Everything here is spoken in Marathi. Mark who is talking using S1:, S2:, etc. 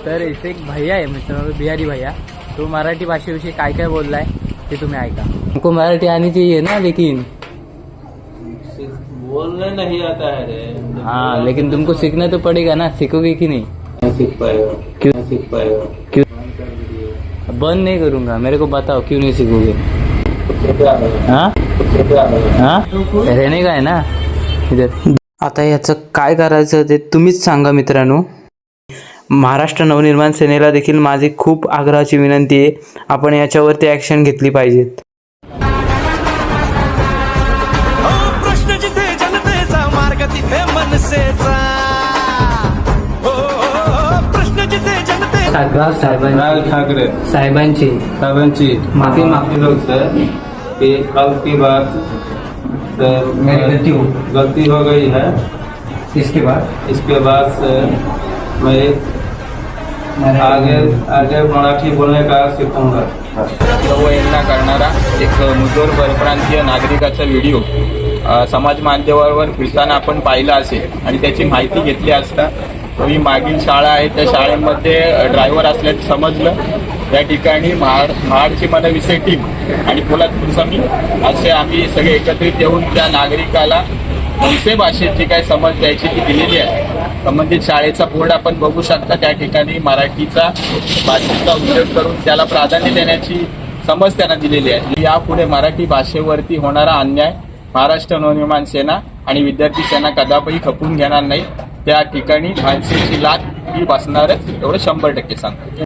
S1: तर इथे एक भैया आहे मित्रांनो, बिहारी भैया, तो मराठी भाषेविषयी काय काय बोललाय ते तुम्ही ऐका। तुमको मराठी आनी चाहिए ना, लेकिन
S2: बोलने नहीं आता है रे।
S1: हाँ, लेकिन तुमको सीखना तो पड़ेगा ना, सीखोगे कि नहीं?
S2: नहीं सीख पाएगा।
S1: क्यों
S2: नहीं सीख पाएगा?
S1: क्यों? बंद नहीं करूंगा, मेरे को बताओ क्यों नहीं सीखोगे? हाँ हाँ, रहने का है ना इधर। आता याचं काय करायचं ते तुम्हीच सांगा मित्रांनो। महाराष्ट्र नवनिर्माण सेनेला देखील माझी खूप आग्रहाची विनंती आहे, आपण याच्यावरती ॲक्शन घेतली पाहिजेत।
S3: प्रश्न जिथे जनतेचा मार्ग तिथे मनसेचा, प्रश्न जिथे जनतेचा।
S2: राज ठाकरे
S1: साहेबांची माफी मागतो
S2: लोग सर कि कल की बात सर
S1: मेरी
S2: गलती हो गई है। इसके बाद से मैं आगे मराठी बोलने का सीखूंगा।
S4: यांना करणारा एक मुजोर परप्रांतीय नागरिकाचा व्हिडिओ समाज माध्यमावर फिरताना आपण पाहिला असेल आणि त्याची माहिती घेतली असता ही मागील शाळा आहे, त्या शाळेमध्ये ड्रायव्हर असल्याचं समजलं। त्या ठिकाणी महाडची मनविषय टीम आणि पोलादपूर समिती असे आम्ही सगळे एकत्रित येऊन त्या नागरिकाला मनसे भाषेत जी काय समज द्यायची ती दिलेली आहे। संबंधित शाळेचा बोर्ड आपण बघू शकता, त्या ठिकाणी मराठीचा भाषेचा उल्लेख करून त्याला प्राधान्य देण्याची समज त्यांना दिलेली आहे। यापुढे मराठी भाषेवरती होणारा अन्याय महाराष्ट्र नवनिर्माण सेना आणि विद्यार्थी सेना कदापि खपून घेणार नाही। त्या ठिकाणी भाषेची लाट ही बसणारच, एवढं 100% सांगतो।